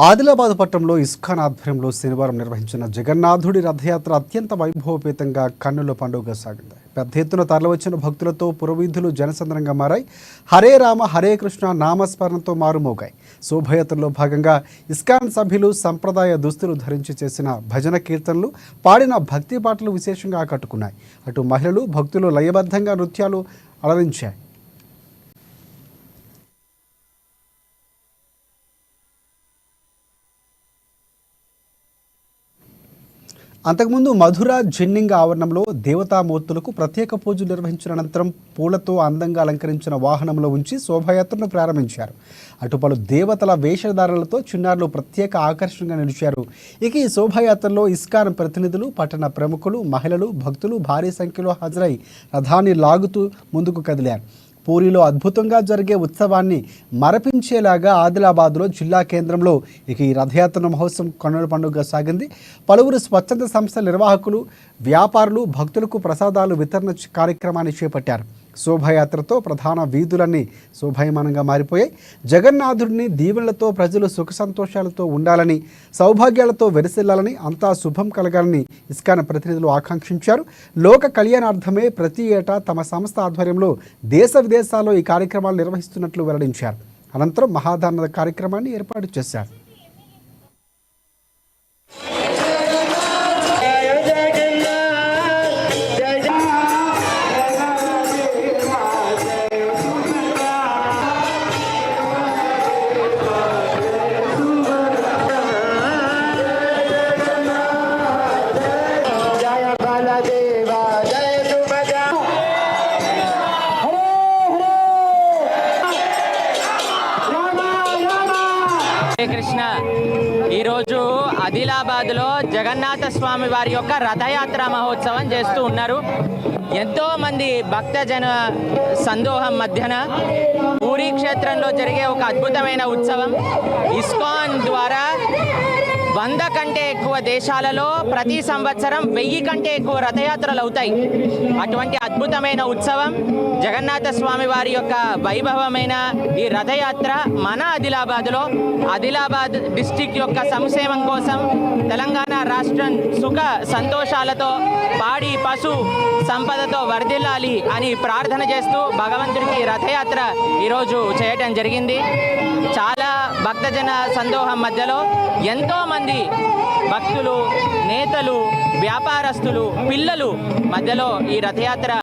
ఆదిలాబాద్ పట్టణంలో ఇస్కాన్ ఆధ్వర్యంలో శనివారం నిర్వహించిన జగన్నాథుడి రథయాత్ర అత్యంత వైభవపేతంగా కన్నుల పండుగగా సాగింది. పెద్ద ఎత్తున తరలివచ్చిన భక్తులతో పురవీధులు జనసంద్రంగా మారాయి. హరే రామ హరే కృష్ణ నామస్మరణతో మారుమోగాయి. శోభయాత్రలో భాగంగా ఇస్కాన్ సభ్యులు సంప్రదాయ దుస్తులు ధరించి చేసిన భజన కీర్తనలు, పాడిన భక్తి పాటలు విశేషంగా ఆకట్టుకున్నాయి. అటు మహిళలు భక్తులు లయబద్ధంగా నృత్యాలు అలరించాయి. అంతకుముందు మధుర జెన్నింగ్ ఆవరణంలో దేవతామూర్తులకు ప్రత్యేక పూజలు నిర్వహించిన అనంతరం పూలతో అందంగా అలంకరించిన వాహనంలో ఉంచి శోభాయాత్రను ప్రారంభించారు. అటు పలు దేవతల వేషధారణలతో చిన్నారులు ప్రత్యేక ఆకర్షణగా నిలిచారు. ఇక ఈ శోభాయాత్రలో ఇస్కాన్ ప్రతినిధులు, పట్టణ ప్రముఖులు, మహిళలు, భక్తులు భారీ సంఖ్యలో హాజరై రథాన్ని లాగుతూ ముందుకు కదిలారు. పూరిలో అద్భుతంగా జరిగే ఉత్సవాన్ని మరపించేలాగా ఆదిలాబాద్లో జిల్లా కేంద్రంలో ఈ రథయాత్ర మహోత్సవం కన్నుల పండుగగా సాగింది. పలువురు స్వచ్ఛంద సంస్థల నిర్వాహకులు, వ్యాపారులు భక్తులకు ప్రసాదాలు వితరణ కార్యక్రమాన్ని చేపట్టారు. శోభాయాత్రతో ప్రధాన వీధులన్నీ శోభాయమానంగా మారిపోయాయి. జగన్నాథుడిని దీవెనలతో ప్రజలు సుఖ సంతోషాలతో ఉండాలని, సౌభాగ్యాలతో వెరసిల్లాలని, అంతా శుభం కలగాలని ఇస్కాన్ ప్రతినిధులు ఆకాంక్షించారు. లోక కళ్యాణార్థమే ప్రతి ఏటా తమ సంస్థ ఆధ్వర్యంలో దేశ విదేశాల్లో ఈ కార్యక్రమాలు నిర్వహిస్తున్నట్లు వెల్లడించారు. అనంతరం మహాదాన కార్యక్రమాన్ని ఏర్పాటు చేశారు. కృష్ణ ఈరోజు ఆదిలాబాద్లో జగన్నాథ స్వామి వారి యొక్క రథయాత్ర మహోత్సవం చేస్తూ ఉన్నారు. ఎంతోమంది భక్తజన సందోహం మధ్యన పూరీ క్షేత్రంలో జరిగే ఒక అద్భుతమైన ఉత్సవం. ఇస్కాన్ ద్వారా 100 కంటే ఎక్కువ దేశాలలో ప్రతి సంవత్సరం 1000 కంటే ఎక్కువ రథయాత్రలు అవుతాయి. అటువంటి అద్భుతమైన ఉత్సవం జగన్నాథ స్వామి వారి యొక్క వైభవమైన ఈ రథయాత్ర మన ఆదిలాబాద్ డిస్టిక్ యొక్క సంక్షేమం కోసం, తెలంగాణ రాష్ట్రం సుఖ సంతోషాలతో, పాడి పశు సంపదతో వర్ధిల్లాలి అని ప్రార్థన చేస్తూ భగవంతుడికి రథయాత్ర ఈరోజు చేయటం జరిగింది. చాలా భక్తజన సందోహం మధ్యలో ఎంతోమంది భక్తులు, నేతలు, వ్యాపారస్తులు, పిల్లలు మధ్యలో ఈ రథయాత్ర